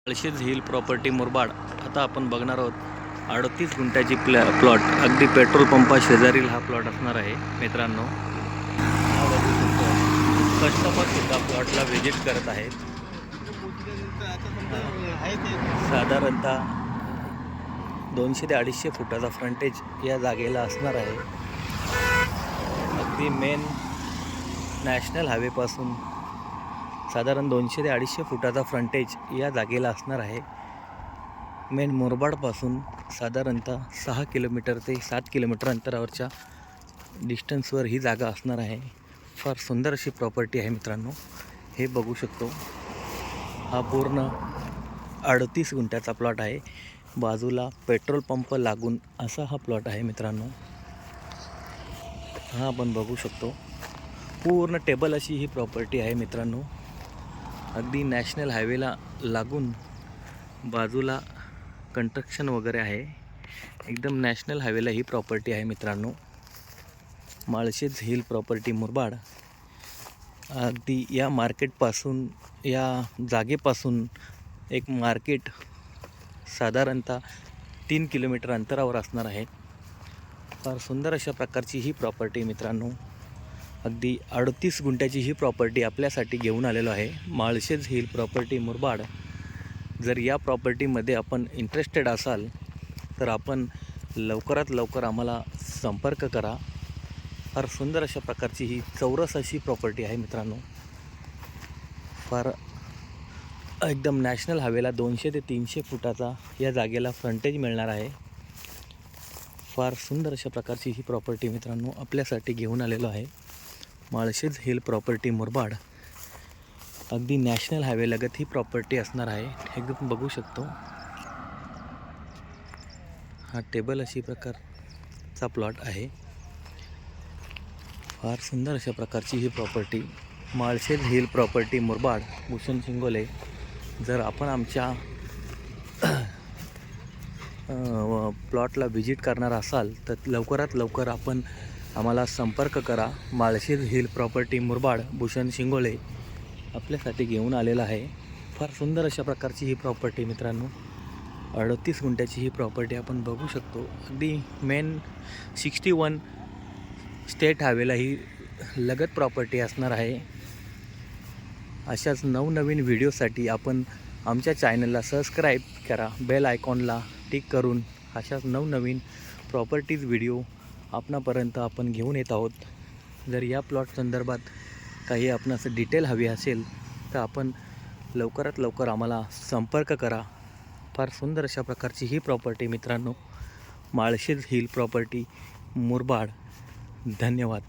Malshej hill property Murbad. आता आपण बघणार आहोत 38 गुंठ्याची प्लॉट. अगदी पेट्रोल पंपा शेजारील हा प्लॉट असणार आहे मित्रांनो. हा बघू शकतो, कस्टमर सुद्धा प्लॉटला व्हिजिट करत आहेत. साधारणतः 200 ते 250 फुटाचा फ्रंटेज या जागेला असणार आहे. अगदी मेन नॅशनल हायवेपासून साधारण 200 ते 250 फुटाचा फ्रंटेज या जागेला असणार आहे. मेन मुरबाडपासून साधारणतः 6 किलोमीटर ते 7 किलोमीटर अंतरावरच्या डिस्टन्सवर ही जागा असणार आहे. फार सुंदर अशी प्रॉपर्टी आहे मित्रांनो. हे बघू शकतो, हा पूर्ण 38 गुंठ्याचा प्लॉट आहे. बाजूला पेट्रोल पंप लागून असा हा प्लॉट आहे मित्रांनो. हा आपण बघू शकतो, पूर्ण टेबल अशी ही प्रॉपर्टी आहे मित्रांनो. अगदी नॅशनल हायवेला लागून बाजूला कंस्ट्रक्शन वगैरे आहे. एकदम नॅशनल हायवेला ही प्रॉपर्टी आहे मित्रांनो. Malshej hill property Murbad. अगदी या मार्केटपासून, या जागेपासून एक मार्केट साधारणतः 3 किलोमीटर अंतरावर असणार आहे. फार सुंदर अशा प्रकारची ही प्रॉपर्टी मित्रांनो. अगदी 38 गुंठ्याची ही प्रॉपर्टी आपल्यासाठी घेऊन आलेलो आहे. Malshej hill property Murbad. जर या प्रॉपर्टीमध्ये आपण इंटरेस्टेड असाल तर आपण लवकरात लवकर आम्हाला संपर्क करा. फार सुंदर अशा प्रकारची ही चौरस अशी प्रॉपर्टी आहे मित्रांनो. फार एकदम नॅशनल हायवेला 200 ते 300 फुटाचा या जागेला फ्रंटेज मिळणार आहे. फार सुंदर अशा प्रकारची ही प्रॉपर्टी मित्रांनो आपल्यासाठी घेऊन आलेलो आहे. Malshej hill property Murbad. अगदी नॅशनल हायवे लगत ही प्रॉपर्टी असणार आहे. एकदम बघू शकतो, हा टेबल अशी प्रकारचा प्लॉट आहे. फार सुंदर अशा प्रकारची ही property Malshej hill property Murbad, Bhushan Shingole. जर आपण आमच्या प्लॉटला व्हिजिट करणार असाल तर लवकरात लवकर आपण आम्हाला संपर्क करा. माळशेज हिल प्रॉपर्टी मुरबाड, भूषण शिंगोले आपल्यासाठी घेऊन आलेला आहे. फार सुंदर अशा प्रकारची ही प्रॉपर्टी मित्रांनो. 38 गुंठ्याची ही प्रॉपर्टी आपण बघू शकतो. अगदी मेन 61 स्टेट हायवेला ही लगत प्रॉपर्टी असणार आहे. अशाच नवनवीन व्हिडिओसाठी आपण आमच्या चॅनलला सबस्क्राईब करा. बेल आयकॉनला टिक करून अशाच नवनवीन प्रॉपर्टीज व्हिडिओ आपणापर्यंत आपण घेऊन येत आहोत. जर या प्लॉट संदर्भात काही आपणास डिटेल हवी असेल तर आपण लवकरात लवकर आम्हाला संपर्क करा. फार सुंदर अशा प्रकारची ही प्रॉपर्टी मित्रांनो. Malshej hill property Murbad. धन्यवाद.